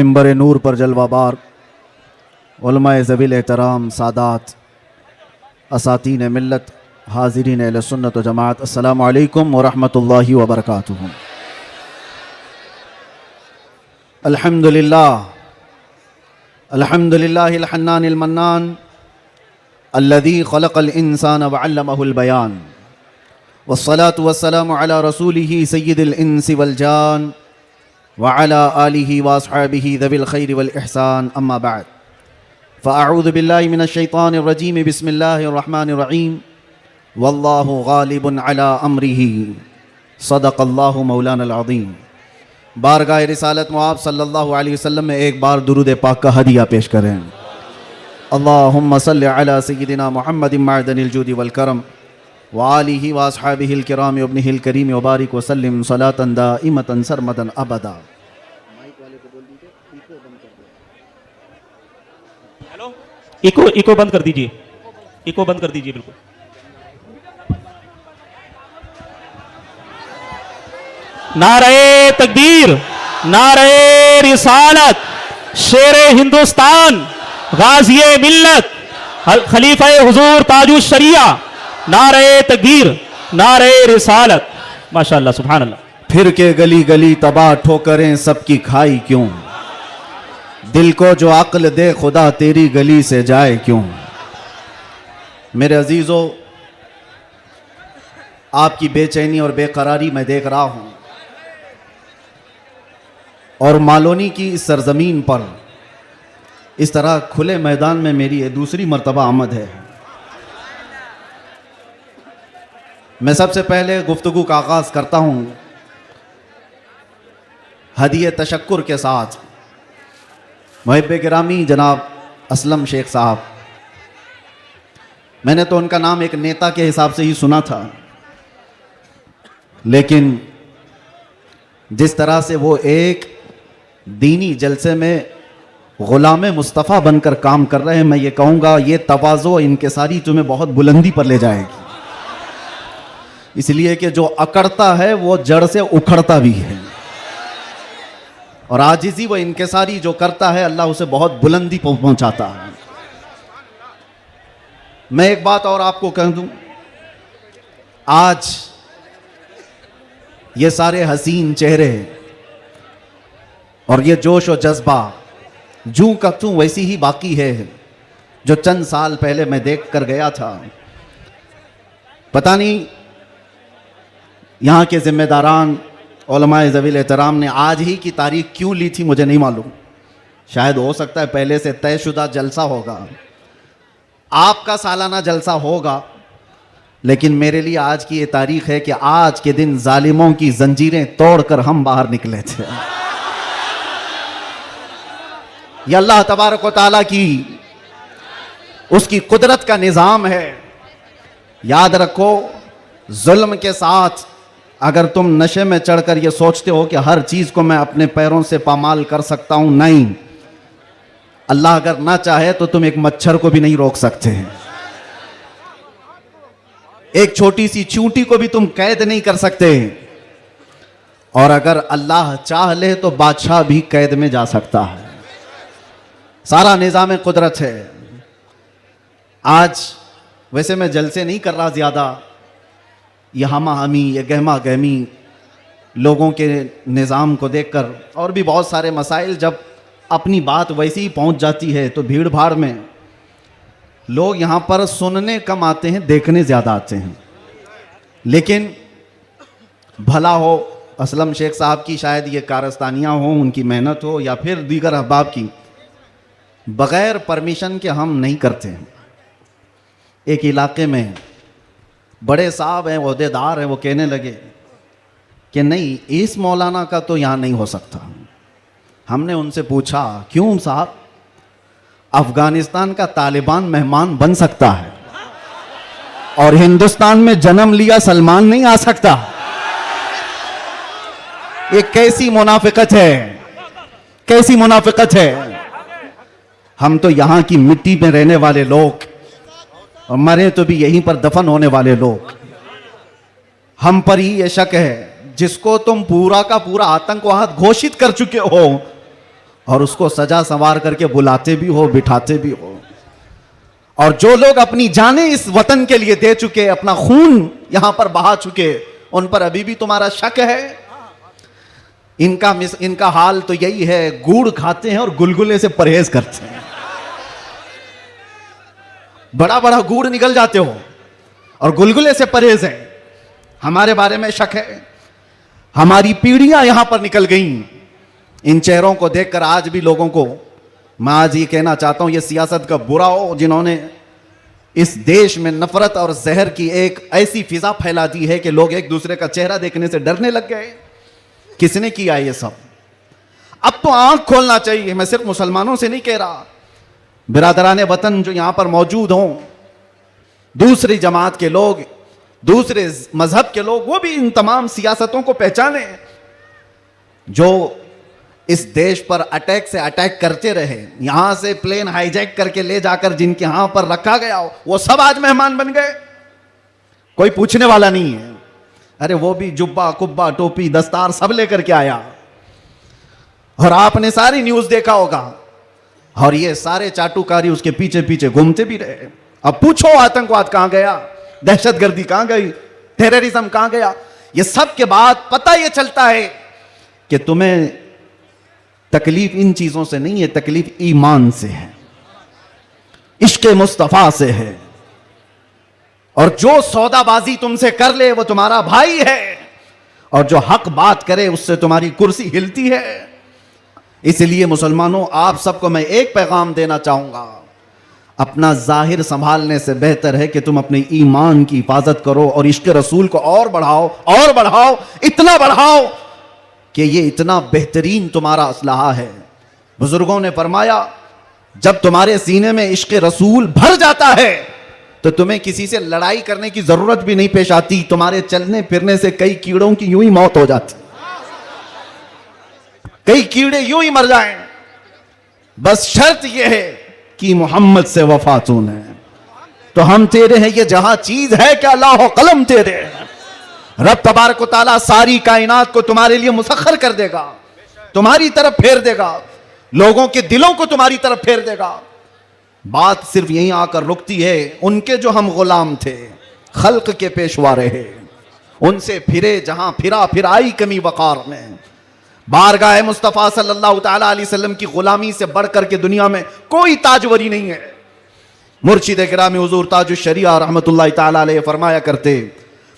मिंबर नूर पर जलवाबार उलमाए ज़वील एहतराम सादात असातीन मिल्लत हाज़रीन अहले सुन्नत व जमात, अस्सलामु अलैकुम व रहमतुल्लाहि व बरकातुहू। अल्हम्दुलिल्लाह अल्हम्दुलिल्लाहिल हन्नानिल मन्नान अल्लज़ी खलक़ल इंसान व अल्लमहुल बयान वस्सलातु वस्सलामु अला रसूलिही सय्यिदिल इंसी वल जान व अला आलिही व अस्हाबिही ज़विल खैरि वल इहसान, अम्मा बाद फ़अऊज़ु बिल्लाहि मिनश शैतानिर रजीम, बिस्मिल्लाहिर रहमानिर रहीम, वल्लाहु गालिबुन अला अम्रिही, सदक़ल्लाहु मौलानल अज़ीम। बारगाह रिसालत मुआब सल्लल्लाहु अलैहि वसल्लम में एक बार दुरूद पाक का हदिया पेश करें। अल्लाहुम्मा सल्लि अला सय्यिदिना मुहम्मदिन मअदनिल जूदि वल करम व आलिही व अस्हाबिहिल किराम व इब्निहिल करीम व बारिक व सल्लिम सलातन दाइमतन सरमदन अबदा। हेलो, इको बंद कर दीजिए, इको बंद कर दीजिए बिल्कुल। नारे तकबीर, नारे रिसालत, शेरे हिंदुस्तान, गाज़िए मिल्लत, खलीफा हुजूर ताजुश शरिया, नारे तकबीर, नारे रिसालत, माशाअल्लाह सुभान अल्लाह। फिर के गली गली तबाह ठोकरें सबकी खाई क्यों, दिल को जो अक्ल दे खुदा तेरी गली से जाए क्यों। मेरे अजीज़ों, आपकी बेचैनी और बेकरारी मैं देख रहा हूँ और मालोनी की इस सरजमीन पर इस तरह खुले मैदान में मेरी ये दूसरी मर्तबा आमद है। मैं सबसे पहले गुफ्तगू का आगाज़ करता हूँ हदिये तशक्कुर के साथ मुहिब्बे गिरामी जनाब असलम शेख साहब। मैंने तो उनका नाम एक नेता के हिसाब से ही सुना था, लेकिन जिस तरह से वो एक दीनी जलसे में ग़ुलाम मुस्तफ़ा बनकर काम कर रहे हैं, मैं ये कहूँगा ये तवाज़ो इनकिसारी तुम्हें बहुत बुलंदी पर ले जाएगी, इसलिए कि जो अकड़ता है वो जड़ से उखड़ता भी है, और आजिज़ी व इनकिसारी जो करता है अल्लाह उसे बहुत बुलंदी पहुँचाता है। मैं एक बात और आपको कह दूँ, आज ये सारे हसीन चेहरे और ये जोश और जज्बा जूं का तूं वैसी ही बाकी है जो चंद साल पहले मैं देख कर गया था। पता नहीं यहाँ के ज़िम्मेदारान उलमाए ज़वील एहतराम ने आज ही की तारीख क्यों ली थी, मुझे नहीं मालूम। शायद हो सकता है पहले से तयशुदा जलसा होगा, आपका सालाना जलसा होगा, लेकिन मेरे लिए आज की ये तारीख है कि आज के दिन जालिमों की जंजीरें तोड़कर हम बाहर निकले थे। ये अल्लाह तबारक व तआला की उसकी कुदरत का निज़ाम है। याद रखो, जुल्म के साथ अगर तुम नशे में चढ़कर ये सोचते हो कि हर चीज़ को मैं अपने पैरों से पामाल कर सकता हूं, नहीं, अल्लाह अगर ना चाहे तो तुम एक मच्छर को भी नहीं रोक सकते हैं, एक छोटी सी चींटी को भी तुम कैद नहीं कर सकते, और अगर अल्लाह चाह ले तो बादशाह भी कैद में जा सकता है। सारा निज़ाम कुदरत है। आज वैसे मैं जलसे नहीं कर रहा ज़्यादा, ये हमा हमी, ये गहमा गहमी लोगों के निज़ाम को देखकर, और भी बहुत सारे मसाइल, जब अपनी बात वैसी ही पहुंच जाती है तो भीड़ भाड़ में लोग यहाँ पर सुनने कम आते हैं, देखने ज़्यादा आते हैं। लेकिन भला हो असलम शेख साहब की, शायद ये कारस्तानियाँ हों, उनकी मेहनत हो, या फिर दीगर अहबाब की, बग़ैर परमिशन के हम नहीं करते हैं। एक इलाके में बड़े साहब हैं, ओहदेदार हैं, वो कहने लगे कि नहीं, इस मौलाना का तो यहाँ नहीं हो सकता। हमने उनसे पूछा, क्यों साहब? अफगानिस्तान का तालिबान मेहमान बन सकता है और हिंदुस्तान में जन्म लिया सलमान नहीं आ सकता? ये कैसी मुनाफिकत है, कैसी मुनाफिकत है। हम तो यहाँ की मिट्टी में रहने वाले लोग, और मरे तो भी यहीं पर दफन होने वाले लोग, हम पर ही ये शक है जिसको तुम पूरा का पूरा आतंकवाद घोषित कर चुके हो, और उसको सजा संवार करके बुलाते भी हो, बिठाते भी हो। और जो लोग अपनी जानें इस वतन के लिए दे चुके, अपना खून यहां पर बहा चुके, उन पर अभी भी तुम्हारा शक है? इनका हाल तो यही है, गुड़ खाते हैं और गुलगुले से परहेज करते हैं। बड़ा बड़ा गुड़ निकल जाते हो और गुलगुले से परहेज है। हमारे बारे में शक है। हमारी पीढ़ियां यहां पर निकल गई। इन चेहरों को देखकर आज भी लोगों को, मैं आज ये कहना चाहता हूं, ये सियासत का बुरा हो जिन्होंने इस देश में नफरत और जहर की एक ऐसी फिजा फैला दी है कि लोग एक दूसरे का चेहरा देखने से डरने लग गए। किसने किया ये सब? अब तो आंख खोलना चाहिए। मैं सिर्फ मुसलमानों से नहीं कह रहा, बिरादराने वतन जो यहां पर मौजूद हों, दूसरी जमात के लोग, दूसरे मजहब के लोग, वो भी इन तमाम सियासतों को पहचाने जो इस देश पर अटैक से अटैक करते रहे। यहां से प्लेन हाईजैक करके ले जाकर जिनके यहां पर रखा गया हो, वो सब आज मेहमान बन गए। कोई पूछने वाला नहीं है। अरे वो भी जुब्बा कुब्बा टोपी दस्तार सब लेकर के आया, और आपने सारी न्यूज देखा होगा। और ये सारे चाटुकारी उसके पीछे पीछे घूमते भी रहे। अब पूछो आतंकवाद कहां गया, दहशतगर्दी कहां गई, टेररिज्म कहां गया? ये सब के बाद पता ये चलता है कि तुम्हें तकलीफ इन चीजों से नहीं है, तकलीफ ईमान से है, इश्क मुस्तफा से है। और जो सौदाबाजी तुमसे कर ले वो तुम्हारा भाई है, और जो हक बात करे उससे तुम्हारी कुर्सी हिलती है। इसलिए मुसलमानों, आप सबको मैं एक पैगाम देना चाहूंगा, अपना जाहिर संभालने से बेहतर है कि तुम अपने ईमान की हिफाजत करो और इश्क रसूल को और बढ़ाओ, और बढ़ाओ, इतना बढ़ाओ कि ये इतना बेहतरीन तुम्हारा असलहा है। बुजुर्गों ने फरमाया, जब तुम्हारे सीने में इश्क रसूल भर जाता है तो तुम्हें किसी से लड़ाई करने की जरूरत भी नहीं पेश आती। तुम्हारे चलने फिरने से कई कीड़ों की यूं ही मौत हो जाती, कई कीड़े यूं ही मर जाएं। बस शर्त यह है कि मोहम्मद से वफा तूने, तो हम तेरे हैं, ये जहां चीज है कि अल्लाह कलम तेरे हैं। रब तबारक व तआला सारी कायनात को तुम्हारे लिए मुसख्खर कर देगा, तुम्हारी तरफ फेर देगा, लोगों के दिलों को तुम्हारी तरफ फेर देगा। बात सिर्फ यहीं आकर रुकती है। उनके जो हम गुलाम थे, खल्क के पेशवा रहे, उनसे फिरे जहां फिरा, फिर आई कमी वकार में। बारगाह मुस्तफ़ा सल्लल्लाहु तआला अलैहि वसल्लम की गुलामी से बढ़कर के दुनिया में कोई ताजवरी नहीं है। मुर्शिद गिरामी हुजूर ताजुश शरिया रहमतुल्लाहि तआला अलैहि फरमाया करते,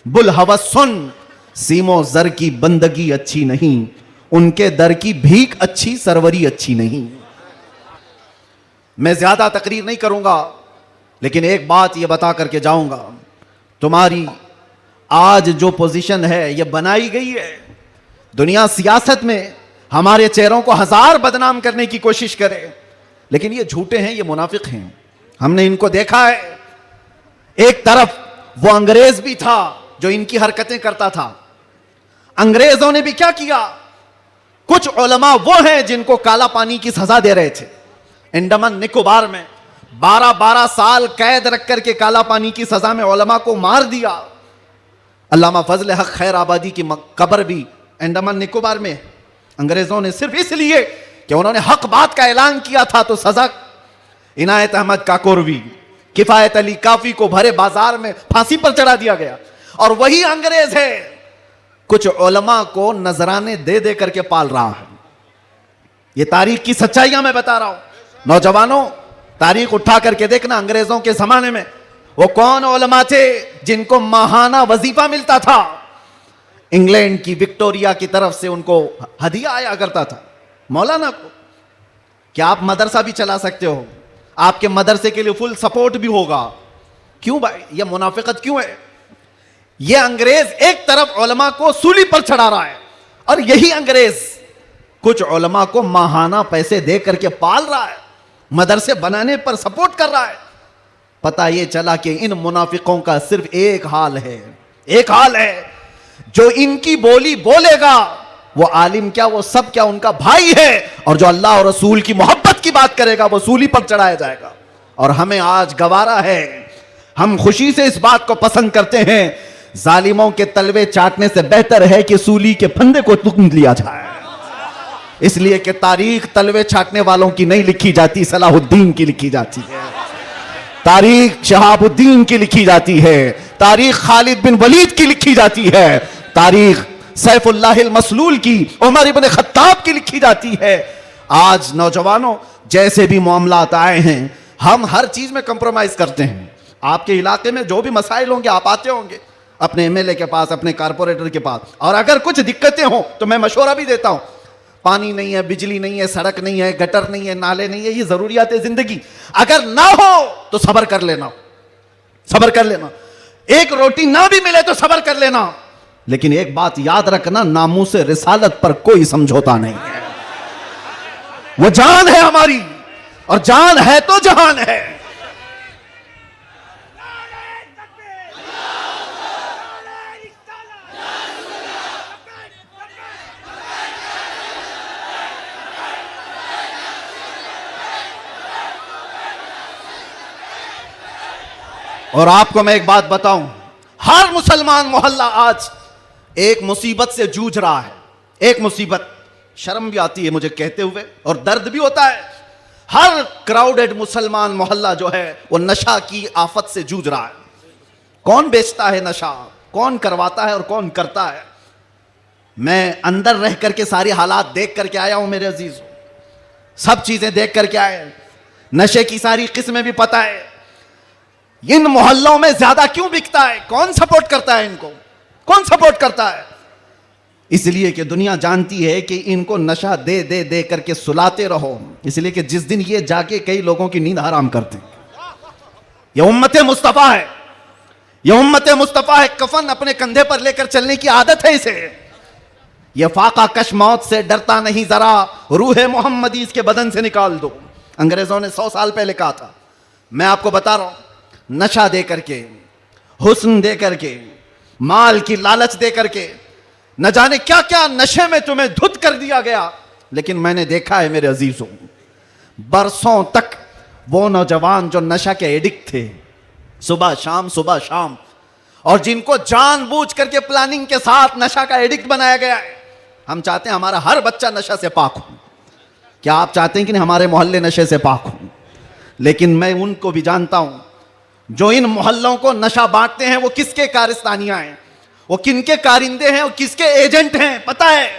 बुल हवस सुन, सीमो जर की बंदगी अच्छी नहीं, उनके दर की भीख अच्छी, सरवरी अच्छी नहीं। मैं ज्यादा तकरीर नहीं करूंगा, लेकिन एक बात यह बता करके जाऊंगा, तुम्हारी आज जो पोजीशन है यह बनाई गई है। दुनिया सियासत में हमारे चेहरों को हजार बदनाम करने की कोशिश करे, लेकिन ये झूठे हैं, ये मुनाफिक हैं। हमने इनको देखा है। एक तरफ वो अंग्रेज भी था जो इनकी हरकतें करता था। अंग्रेजों ने भी क्या किया? कुछ उलमा वो हैं जिनको काला पानी की सजा दे रहे थे। अंडमान निकोबार में 12-12 साल कैद रख करके काला पानी की सजा में उलमा को मार दिया। अल्लामा फजल हक खैर आबादी की कब्र भी अंडमान निकोबार में। अंग्रेजों ने सिर्फ इसलिए कि उन्होंने हक बात का ऐलान किया था तो सजा। इनायत अहमद काकोरवी, किफायत अली काफी को भरे बाजार में फांसी पर चढ़ा दिया गया। और वही अंग्रेज है कुछ उलमा को नजराने दे दे करके पाल रहा है। ये तारीख की सच्चाइयां मैं बता रहा हूं। नौजवानों, तारीख उठा करके देखना, अंग्रेजों के जमाने में वो कौन उलमा थे जिनको माहाना वजीफा मिलता था। इंग्लैंड की विक्टोरिया की तरफ से उनको हदिया आया करता था मौलाना को। क्या आप मदरसा भी चला सकते हो? आपके मदरसे के लिए फुल सपोर्ट भी होगा। क्यों भाई, यह मुनाफिकत क्यों है? यह अंग्रेज एक तरफ उलमा को सूली पर चढ़ा रहा है, और यही अंग्रेज कुछ उलमा को माहाना पैसे दे करके पाल रहा है, मदरसे बनाने पर सपोर्ट कर रहा है। पता यह चला कि इन मुनाफिकों का सिर्फ एक हाल है, एक हाल है, जो इनकी बोली बोलेगा वो आलिम क्या, वो सब क्या, उनका भाई है। और जो अल्लाह और रसूल की मोहब्बत की बात करेगा वो सूली पर चढ़ाया जाएगा। और हमें आज गवारा है, हम खुशी से इस बात को पसंद करते हैं, जालिमों के तलवे चाटने से बेहतर है कि सूली के फंदे को तुम लिया जाए। इसलिए कि तारीख तलवे छाटने वालों की नहीं लिखी जाती, सलाहुद्दीन की लिखी जाती है। तारीख शहाबुद्दीन की लिखी जाती है, तारीख खालिद बिन वलीद की लिखी जाती है, तारीख सैफुल्लाह मसलूल की, उमर इब्न खत्ताब की लिखी जाती है। आज नौजवानों, जैसे भी मामलात आए हैं, हम हर चीज में कंप्रोमाइज करते हैं। आपके इलाके में जो भी मसाइल होंगे, आप आते होंगे अपने एमएलए के पास, अपने कारपोरेटर के पास, और अगर कुछ दिक्कतें हो तो मैं मशवरा भी देता हूं। पानी नहीं है, बिजली नहीं है, सड़क नहीं है, गटर नहीं है, नाले नहीं है, ये जरूरियात है जिंदगी। अगर ना हो तो सब्र कर लेना, सब्र कर लेना। एक रोटी ना भी मिले तो सब्र कर लेना, लेकिन एक बात याद रखना, नामूस रिसालत पर कोई समझौता नहीं है। वो जान है हमारी, और जान है तो जहान है। और आपको मैं एक बात बताऊं, हर मुसलमान मोहल्ला आज एक मुसीबत से जूझ रहा है। एक मुसीबत, शर्म भी आती है मुझे कहते हुए और दर्द भी होता है। हर क्राउडेड मुसलमान मोहल्ला जो है वो नशा की आफत से जूझ रहा है। कौन बेचता है नशा, कौन करवाता है और कौन करता है। मैं अंदर रह करके सारी हालात देख करके आया हूं मेरे अजीज, सब चीजें देख करके आए, नशे की सारी किस्में भी पता है। इन मोहल्लों में ज्यादा क्यों बिकता है, कौन सपोर्ट करता है इनको, कौन सपोर्ट करता है? इसलिए कि दुनिया जानती है कि इनको नशा दे दे दे करके सुलाते रहो, इसलिए कि जिस दिन ये जाके कई लोगों की नींद हराम करते हैं। ये उम्मत मुस्तफा है, ये उम्मत मुस्तफा है। कफन अपने कंधे पर लेकर चलने की आदत है इसे। ये फाका कश मौत से डरता नहीं जरा, रूह मोहम्मदी इसके बदन से निकाल दो। अंग्रेजों ने 100 साल पहले कहा था। मैं आपको बता रहा हूं, नशा दे करके, हुस्न दे करके, माल की लालच दे करके, न जाने क्या क्या नशे में तुम्हें धुत कर दिया गया। लेकिन मैंने देखा है मेरे अजीजों, बरसों तक वो नौजवान जो नशा के एडिक्ट थे, सुबह शाम, और जिनको जानबूझ करके प्लानिंग के साथ नशा का एडिक्ट बनाया गया है। हम चाहते हैं हमारा हर बच्चा नशा से पाक हो। क्या आप चाहते हैं कि नहीं हमारे मोहल्ले नशे से पाक हो? लेकिन मैं उनको भी जानता हूं जो इन मोहल्लों को नशा बांटते हैं, वो किसके कारिस्तानियां हैं, वो किनके कारिंदे हैं, वो किसके एजेंट हैं, पता है।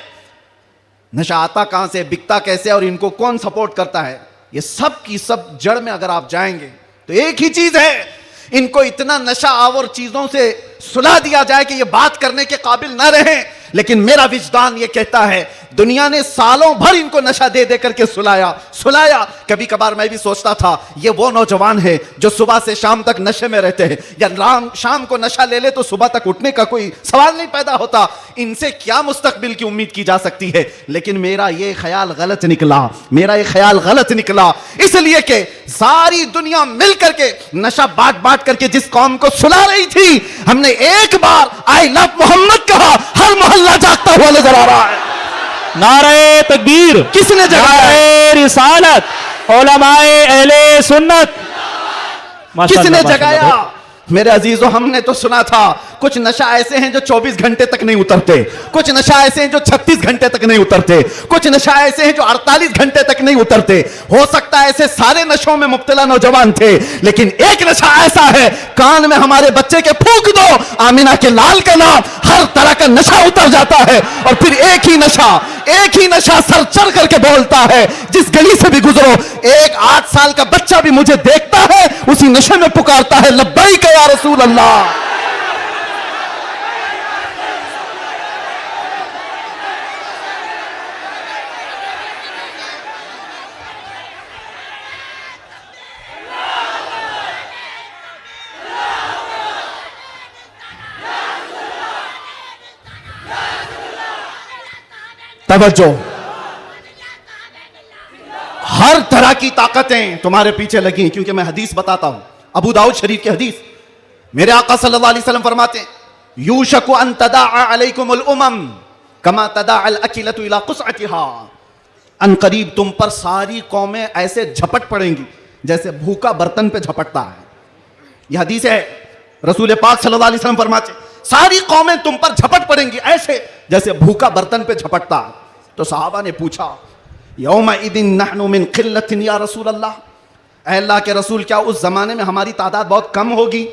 नशा आता कहां से, बिकता कैसे, और इनको कौन सपोर्ट करता है, ये सब की सब जड़ में अगर आप जाएंगे तो एक ही चीज है, इनको इतना नशा आवर चीजों से सुला दिया जाए कि ये बात करने के काबिल ना रहे। लेकिन मेरा विजदान ये कहता है, दुनिया ने सालों भर इनको नशा दे दे करके सुलाया। कभी कभार मैं भी सोचता था ये वो नौजवान है जो सुबह से शाम तक नशे में रहते हैं, या शाम को नशा ले ले तो सुबह तक उठने का कोई सवाल नहीं पैदा होता। इनसे क्या मुस्तकबिल की उम्मीद की जा सकती है? लेकिन मेरा ये ख्याल गलत निकला, इसलिए कि सारी दुनिया मिल करके नशा बांट बांट करके जिस कौम को सुला रही थी, हमने एक बार आई लव मोहम्मद कहा, हर मोहल्ला जागता हुआ नजर आ रहा है। नारे तकबीर, किसने जगाया? नारे रिसालत, उलमाए अहले सुन्नत, किसने जगाया? मेरे अजीजों, हमने तो सुना था कुछ नशा ऐसे हैं जो 24 घंटे तक नहीं उतरते, कुछ नशा ऐसे हैं जो 36 घंटे तक नहीं उतरते, कुछ नशा ऐसे हैं जो 48 घंटे तक नहीं उतरते। हो सकता है ऐसे सारे नशों में मुब्तला नौजवान थे, लेकिन एक नशा ऐसा है, कान में हमारे बच्चे के फूंक दो आमिना के लाल का नाम, हर तरह का नशा उतर जाता है। और फिर एक ही नशा सर चढ़ करके बोलता है, जिस गली से भी गुजरो, एक 8 साल का बच्चा भी मुझे देखता है, उसी नशे में पुकारता है, लब्बैक या रसूल अल्लाह। तवज्जो, हर तरह की ताकतें तुम्हारे पीछे लगी, क्योंकि मैं हदीस बताता हूं, अबू दाऊद शरीफ की हदीस। मेरे आका सल्लल्लाहु अलैहि वसल्लम फरमाते हैं, यूशकु अन तदाअ अलैकुमुल उमम कमा तदाअल अकिलतु इला कुसअतिहा। अन करीब तुम पर सारी कौमें ऐसे झपट पड़ेंगी जैसे भूखा बर्तन पे झपटता है। यह हदीस है, रसूल पाक सल्लल्लाहु अलैहि वसल्लम फरमाते हैं, सारी कौमें तुम पर झपट पड़ेंगी ऐसे जैसे भूखा बर्तन पे झपटता है। तो सहाबा ने पूछा, यौमइदिन नहनु मिन क़िल्लतिन या रसूल अल्लाह, ऐ अल्लाह के रसूल क्या उस ज़माने में हमारी तादाद बहुत कम होगी?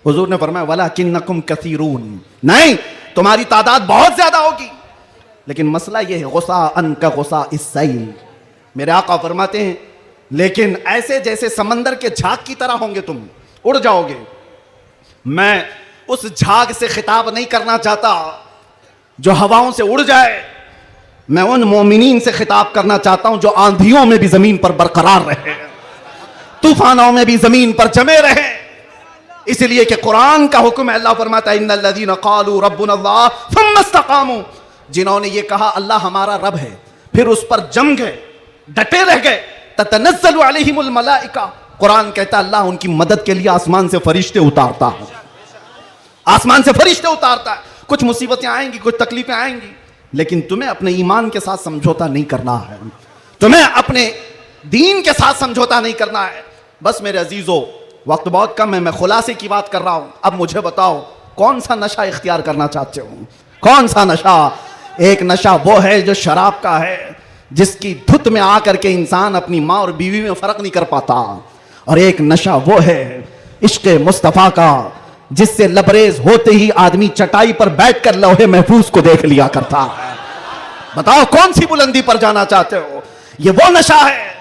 हुजूर ने फरमाया वलाकिन्नकुम कसीरून, नहीं तुम्हारी तादाद बहुत ज्यादा होगी, लेकिन मसला यह है गुस्सा अन का गुस्सा इस्सैल। मेरे आका फरमाते हैं लेकिन ऐसे जैसे समंदर के झाग की तरह होंगे, तुम उड़ जाओगे। मैं उस झाग से खिताब नहीं करना चाहता जो हवाओं से उड़ जाए, मैं उन मोमिनीन से खिताब करना चाहता हूं जो आंधियों में भी जमीन पर बरकरार रहे, तूफानों में भी जमीन पर जमे रहे। इसलिए कि कुरान का हुक्म है, अल्लाह फरमाता है इन्नल्लज़ीना क़ालू रब्बुनल्लाह थुम्मा इस्तक़ामू, जिन्होंने ये कहा अल्लाह हमारा रब है, फिर उस पर जम गए, डटे रह गए, ततनज़्ज़लु अलैहिमुल मलाइका, कुरान कहता है अल्लाह उनकी मदद के लिए आसमान से फरिश्ते उतारता है, आसमान से फरिश्ते उतारता है। कुछ मुसीबतें आएंगी, कुछ तकलीफें आएंगी, लेकिन तुम्हें अपने ईमान के साथ समझौता नहीं करना है, तुम्हें अपने दीन के साथ समझौता नहीं करना है। बस मेरे अजीजों, वक्त बहुत कम है, मैं खुलासे की बात कर रहा हूं। अब मुझे बताओ कौन सा नशा इख्तियार करना चाहते हो? कौन सा नशा? एक नशा वो है जो शराब का है, जिसकी धुत में आकर के इंसान अपनी माँ और बीवी में फर्क नहीं कर पाता, और एक नशा वो है इश्क मुस्तफ़ा का, जिससे लबरेज होते ही आदमी चटाई पर बैठकर लौहे महफूज को देख लिया करता है। बताओ कौन सी बुलंदी पर जाना चाहते हो? ये वो नशा है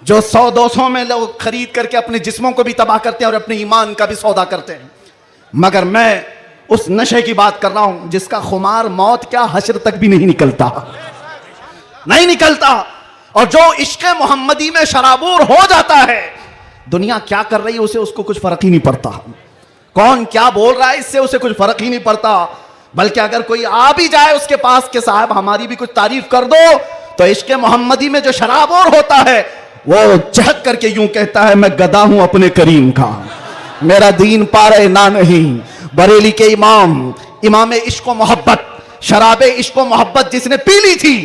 जो 100-200 में लोग खरीद करके अपने जिस्मों को भी तबाह करते हैं और अपने ईमान का भी सौदा करते हैं। मगर मैं उस नशे की बात कर रहा हूं जिसका खुमार मौत क्या हश्र तक भी नहीं निकलता, नहीं निकलता। और जो इश्क मोहम्मदी में शराबूर हो जाता है, दुनिया क्या कर रही है उसे उसको कुछ फर्क ही नहीं पड़ता, कौन क्या बोल रहा है इससे उसे कुछ फर्क ही नहीं पड़ता। बल्कि अगर कोई आ भी जाए उसके पास के साहब हमारी भी कुछ तारीफ कर दो, तो इश्क मोहम्मदी में जो शराबूर होता है वो चहक करके यूं कहता है मैं गदा हूं अपने करीम का, मेरा दीन पारे ना नहीं। बरेली के इमाम इश्क मोहब्बत, शराबे इश्क मोहब्बत जिसने पी ली थी,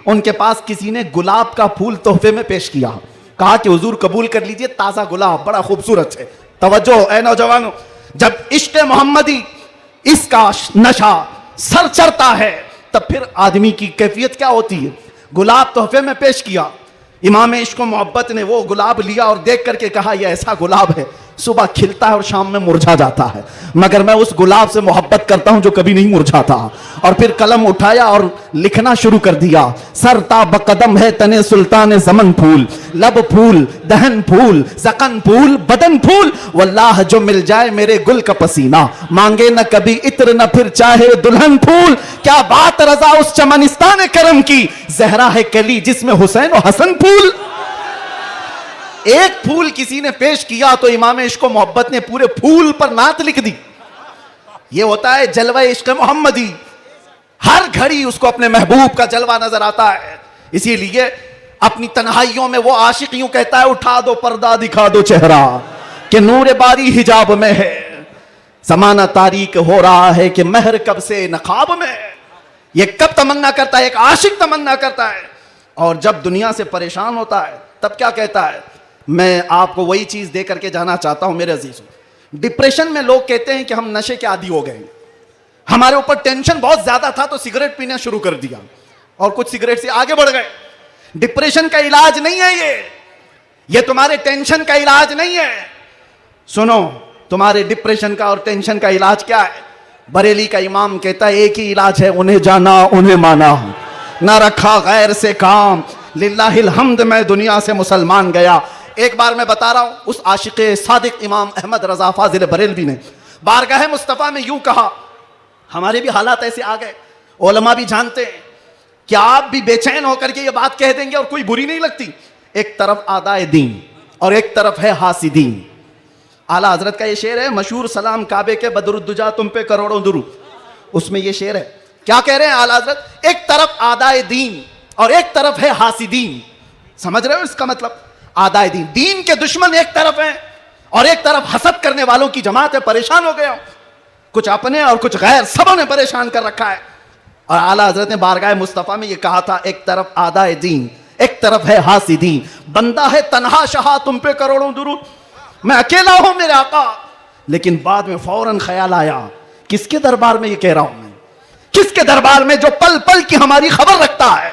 उनके पास किसी ने गुलाब का फूल तोहफे में पेश किया, कहा कि हुजूर कबूल कर लीजिए, ताजा गुलाब बड़ा खूबसूरत है। तवज्जो ऐ नौजवानों, जब इश्क मोहम्मदी इसका नशा सर चढ़ता है तब फिर आदमी की कैफियत क्या होती है। गुलाब तोहफे में पेश किया, इमाम इश्क मोहब्बत ने वो गुलाब लिया और देख करके कहा यह ऐसा गुलाब है सुबह खिलता है और शाम में मुरझा जाता है, मगर मैं उस गुलाब से मोहब्बत करता हूं जो कभी नहीं मुरझाता। और फिर कलम उठाया और लिखना शुरू कर दिया, सरता बकदम है तने सुल्तान ज़मन फूल, लब फूल दहन फूल ज़कन फूल बदन फूल, वल्लाह जो मिल जाए मेरे गुल का पसीना, मांगे न कभी इत्र न फिर चाहे दुल्हन फूल। क्या बात रजा उस चमनिस्तान करम की, जहरा है कली जिसमें हुसैन और हसन फूल। एक फूल किसी ने पेश किया तो इमाम इश्क मोहब्बत ने पूरे फूल पर नात लिख दी। यह होता है जलवा इश्क मोहम्मदी, हर घड़ी उसको अपने महबूब का जलवा नजर आता है। इसीलिए अपनी तन्हाइयों में वो आशिक यूं कहता है उठा दो पर्दा दिखा दो चेहरा कि नूर बारी हिजाब में है, समाना तारीक हो रहा है कि महर कब से नकाब में है। यह कब तमन्ना करता है, एक आशिक तमन्ना करता है, और जब दुनिया से परेशान होता है तब क्या कहता है। मैं आपको वही चीज दे करके जाना चाहता हूं मेरे अजीजों। डिप्रेशन में लोग कहते हैं कि हम नशे के आदी हो गए, हमारे ऊपर टेंशन बहुत ज्यादा था तो सिगरेट पीना शुरू कर दिया और कुछ सिगरेट से आगे बढ़ गए। डिप्रेशन का इलाज नहीं है ये तुम्हारे टेंशन का इलाज नहीं है। सुनो, तुम्हारे डिप्रेशन का और टेंशन का इलाज क्या है? बरेली का इमाम कहता है एक ही इलाज है, उन्हें जाना उन्हें माना, ना रखा गैर से काम, लिल्लाहिल हम्द मैं दुनिया से मुसलमान गया। एक बार मैं बता रहा हूं, उस आशिक़े सादिक इमाम अहमद रजा फाजिल बरेलवी ने बारगाह मुस्तफ़ा में यूं कहा, हमारे भी हालात ऐसे आ गए, उलमा भी जानते हैं कि आप भी बेचैन होकर के ये बात कह देंगे और कोई बुरी नहीं लगती। एक तरफ आदाए दीन और एक तरफ है हासिदीन। आला हजरत का ये शेर है मशहूर, सलाम काबे के बदरुद्दुजा तुम पे करोड़ों दुरू, उसमें ये शेर है। क्या कह रहे हैं आला हजरत? एक तरफ आदाए दीन और एक तरफ है हासिदीन। समझ रहे हो इसका मतलब? आदाए दीन, दीन के दुश्मन एक तरफ हैं और एक तरफ हसद करने वालों की जमात है। परेशान हो गया, कुछ अपने और कुछ गैर, सबों ने परेशान कर रखा है। और आला हजरत ने बारगाह मुस्तफ़ा में ये कहा था, एक तरफ आदाए दीन एक तरफ है हासिदीन, बंदा है तन्हा शहा तुम पे करोड़ों दुरूद, मैं अकेला हूं मेरे आका। लेकिन बाद में फौरन ख्याल आया, किसके दरबार में ये कह रहा हूं मैं? किसके दरबार में जो पल पल की हमारी खबर रखता है,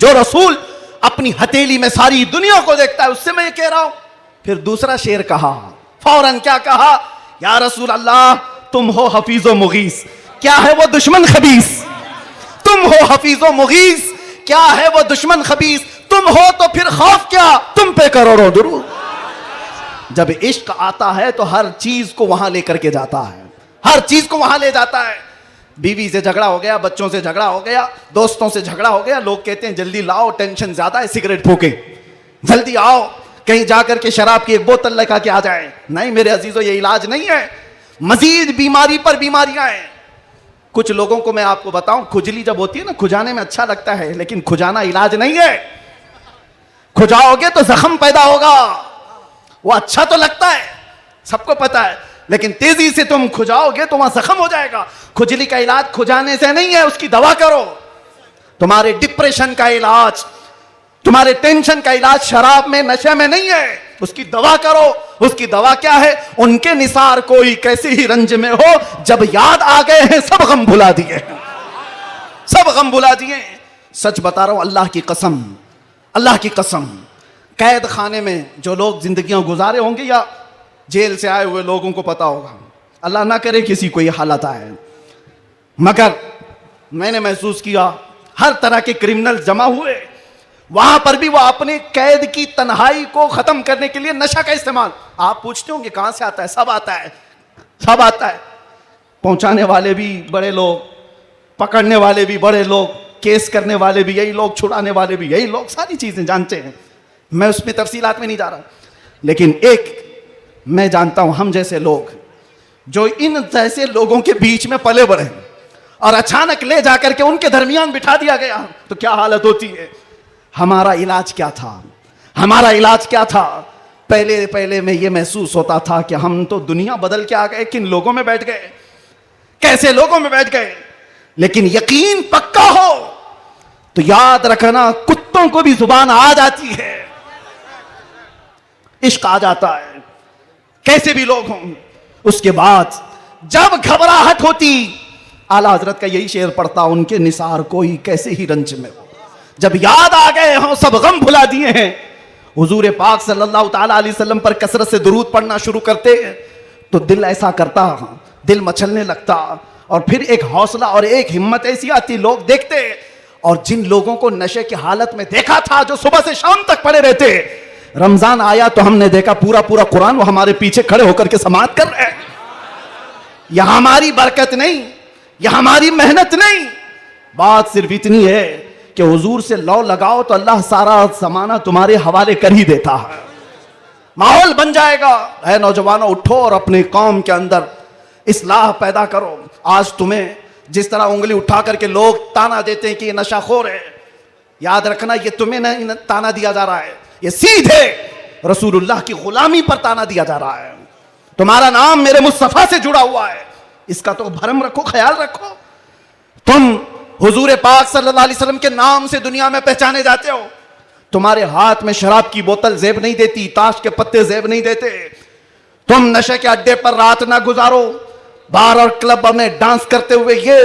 जो रसूल अपनी हथेली में सारी दुनिया को देखता है, उससे मैं ये कह रहा हूं। फिर दूसरा शेर कहा, फौरन क्या कहा, या रसूल अल्लाह तुम हो हफीजो मुगीस, क्या है वो दुश्मन खबीस। तुम हो हफीजो मुगीस, क्या है वो दुश्मन खबीस। तुम हो तो फिर खौफ क्या, तुम पे करोड़ों दुरूद। जब इश्क आता है तो हर चीज को वहां लेकर के जाता है, हर चीज को वहां ले जाता है। बीवी से झगड़ा हो गया, बच्चों से झगड़ा हो गया, दोस्तों से झगड़ा हो गया, लोग कहते हैं जल्दी लाओ, टेंशन ज्यादा है, सिगरेट फूके, जल्दी आओ, कहीं जाकर के शराब की एक बोतल लेकर के आ जाए। नहीं मेरे अजीजों, ये इलाज नहीं है, मजीद बीमारी पर बीमारियां हैं। कुछ लोगों को मैं आपको बताऊं, खुजली जब होती है ना, खुजाने में अच्छा लगता है, लेकिन खुजाना इलाज नहीं है। खुजाओगे तो जख्म पैदा होगा। वो अच्छा तो लगता है, सबको पता है, लेकिन तेजी से तुम खुजाओगे तो वहां जख्म हो जाएगा। खुजली का इलाज खुजाने से नहीं है, उसकी दवा करो। तुम्हारे डिप्रेशन का इलाज, तुम्हारे टेंशन का इलाज शराब में, नशे में नहीं है, उसकी दवा करो। उसकी दवा क्या है, उनके निसार कोई कैसे ही रंज में हो, जब याद आ गए हैं सब गम भुला दिए, सब गम भुला दिए। सच बता रहा हूं, अल्लाह की कसम, अल्लाह की कसम, कैद खाने में जो लोग जिंदगियां गुजारे होंगे या जेल से आए हुए लोगों को पता होगा, अल्लाह ना करे किसी को ये हालत आए, मगर मैंने महसूस किया हर तरह के क्रिमिनल जमा हुए, वहां पर भी वो अपने कैद की तन्हाई को खत्म करने के लिए नशा का इस्तेमाल। आप पूछते होंगे कहां से आता है, सब आता है, सब आता है। पहुंचाने वाले भी बड़े लोग, पकड़ने वाले भी बड़े लोग, केस करने वाले भी यही लोग, छुड़ाने वाले भी यही लोग, सारी चीजें जानते हैं। मैं उसमें तफसीलात में नहीं जा रहा, लेकिन एक मैं जानता हूं, हम जैसे लोग जो इन जैसे लोगों के बीच में पले बढ़े और अचानक ले जाकर के उनके दरमियान बिठा दिया गया तो क्या हालत होती है। हमारा इलाज क्या था, हमारा इलाज क्या था। पहले पहले में ये महसूस होता था कि हम तो दुनिया बदल के आ गए, किन लोगों में बैठ गए, कैसे लोगों में बैठ गए। लेकिन यकीन पक्का हो तो याद रखना, कुत्तों को भी जुबान आ जाती है, इश्क आ जाता है, कैसे भी लोग हों। उसके बाद जब घबराहट होती, आला हजरत का यही शेर पढ़ता, उनके निसार कोई कैसे ही रंज में हो, जब याद आ गए हों सब गम भुला दिए हैं। हुजूर पाक सल्लल्लाहु ताला अलैहि वसल्लम पर कसरत से दुरूद पढ़ना शुरू करते तो दिल ऐसा करता, दिल मचलने लगता, और फिर एक हौसला और एक हिम्मत ऐसी आती, लोग देखते। और जिन लोगों को नशे की हालत में देखा था, जो सुबह से शाम तक पड़े रहते, रमजान आया तो हमने देखा पूरा पूरा कुरान वो हमारे पीछे खड़े होकर के समाअत कर रहे हैं। यह हमारी बरकत नहीं, यह हमारी मेहनत नहीं, बात सिर्फ इतनी है कि हुजूर से लौ लगाओ तो अल्लाह सारा जमाना तुम्हारे हवाले कर ही देता है, माहौल बन जाएगा। है नौजवानों, उठो और अपने कौम के अंदर इस्लाह पैदा करो। आज तुम्हें जिस तरह उंगली उठा करके लोग ताना देते हैं कि ये नशाखोर है, याद रखना ये तुम्हें नहीं ताना दिया जा रहा है, ये सीधे रसूलुल्लाह की गुलामी पर ताना दिया जा रहा है। तुम्हारा नाम मेरे मुस्तफा से जुड़ा हुआ है, इसका तो भरम रखो, ख्याल रखो। तुम हुजूर पाक सल्लल्लाहु अलैहि वसल्लम के नाम से दुनिया में पहचाने जाते हो। तुम्हारे हाथ में शराब की बोतल जेब नहीं देती, ताश के पत्ते जेब नहीं देते। तुम नशे के अड्डे पर रात ना गुजारो, बार और क्लब में डांस करते हुए, ये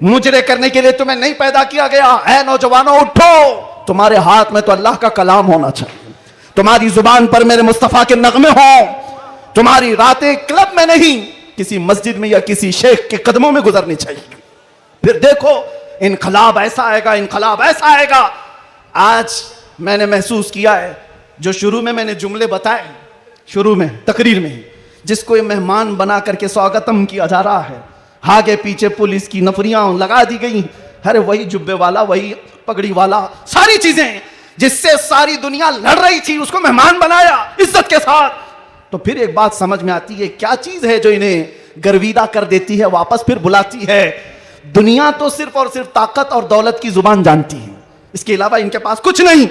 मुजरे करने के लिए तुम्हें नहीं पैदा किया गया है। नौजवानों उठो, तुम्हारे हाथ में तो अल्लाह का कलाम होना चाहिए, तुम्हारी जुबान पर मेरे मुस्तफा के नगमे हों, तुम्हारी रातें क्लब में नहीं किसी मस्जिद में या किसी शेख के कदमों में गुजरनी चाहिए। फिर देखो इनकलाब ऐसा आएगा, इनकलाब ऐसा आएगा। आज मैंने महसूस किया है, जो शुरू में मैंने जुमले बताए, शुरू में तकरीर में, जिसको ये मेहमान बना करके स्वागतम किया जा रहा है, आगे पीछे पुलिस की नफरियां लगा दी गई, अरे वही जुब्बे वाला, वही पगड़ी वाला, सारी चीजें जिससे सारी दुनिया लड़ रही थी, उसको मेहमान बनाया इज्जत के साथ। तो फिर एक बात समझ में आती है, क्या चीज है जो इन्हें गर्विदा कर देती है, वापस फिर बुलाती है। दुनिया तो सिर्फ और सिर्फ ताकत और दौलत की जुबान जानती है, इसके अलावा इनके पास कुछ नहीं।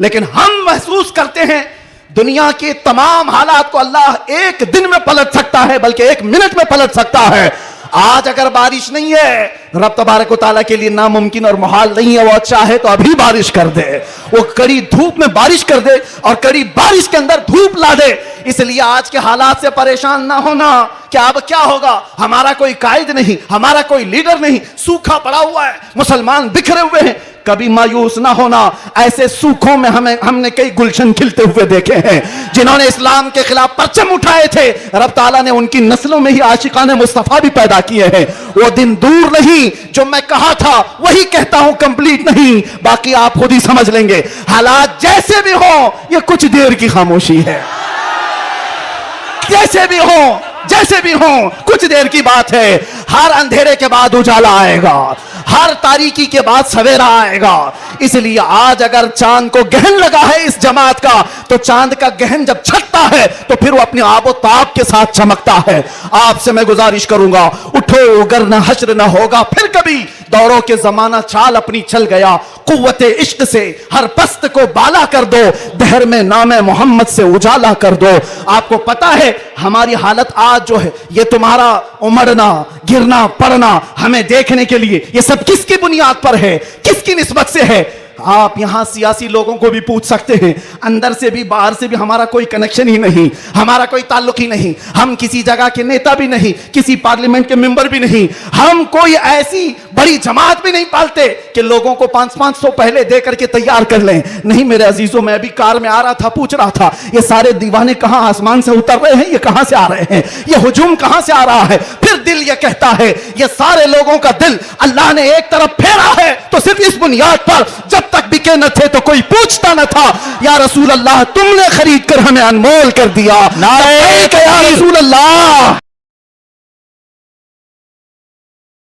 लेकिन हम महसूस करते हैं दुनिया के तमाम हालात को अल्लाह एक दिन में पलट सकता है, बल्कि एक मिनट में पलट सकता है। आज अगर बारिश नहीं है, रब तबारक व तआला के लिए नामुमकिन और मुहाल नहीं है, वो चाहे तो अभी बारिश कर दे, वो कड़ी धूप में बारिश कर दे और कड़ी बारिश के अंदर धूप ला दे। इसलिए आज के हालात से परेशान ना होना कि अब क्या होगा, हमारा कोई कायद नहीं, हमारा कोई लीडर नहीं, सूखा पड़ा हुआ है, मुसलमान बिखरे हुए हैं, कभी मायूस ना होना। ऐसे सूखों में हमने कई गुलशन खिलते हुए देखे हैं। जिन्होंने इस्लाम के खिलाफ परचम उठाए थे, रब ताला ने उनकी नस्लों में ही आशिकाने मुस्तफा भी पैदा किए हैं। वो दिन दूर नहीं, जो मैं कहा था वही कहता हूं, कंप्लीट नहीं, बाकी आप खुद ही समझ लेंगे। हालात जैसे भी हो, ये कुछ देर की खामोशी है। जैसे भी हो, जैसे भी हो, कुछ देर की बात है। हर अंधेरे के बाद उजाला आएगा, हर तारीकी के बाद सवेरा आएगा। इसलिए आज अगर चांद को गहन लगा है इस जमात का, तो चांद का गहन जब छटता है तो फिर वो अपने आबो ताब के साथ चमकता है। आपसे मैं गुजारिश करूंगा, उठो अगर न हश्र न होगा फिर कभी, दौरों के जमाना चाल अपनी चल गया। कुव्वते इश्क से हर पस्त को बाला कर दो, दहर में नामे मोहम्मद से उजाला कर दो। आपको पता है हमारी हालत आज जो है, ये तुम्हारा उमड़ना गिरना पड़ना हमें देखने के लिए, ये सब किसकी बुनियाद पर है, किसकी निस्बत से है? आप यहां सियासी लोगों को भी पूछ सकते हैं, अंदर से भी बाहर से भी हमारा कोई कनेक्शन ही नहीं, हमारा कोई ताल्लुक ही नहीं। हम किसी जगह के नेता भी नहीं, किसी पार्लियामेंट के मेंबर भी नहीं, हम कोई ऐसी बड़ी जमात भी नहीं पालते कि लोगों को 500 पहले दे करके तैयार कर लें। नहीं मेरे अजीजों, मैं अभी कार में आ रहा था, पूछ रहा था ये सारे दीवाने कहां आसमान से उतर रहे हैं, ये कहां से आ रहे हैं, ये हुजूम कहां से आ रहा है? फिर दिल ये कहता है ये सारे लोगों का दिल अल्लाह ने एक तरफ फेरा है, तो सिर्फ इस बुनियाद पर जब तक बिके न थे तो कोई पूछता न था, या रसूल अल्लाह तुमने खरीद कर हमें अनमोल कर दिया। नारे या रसूल अल्लाह।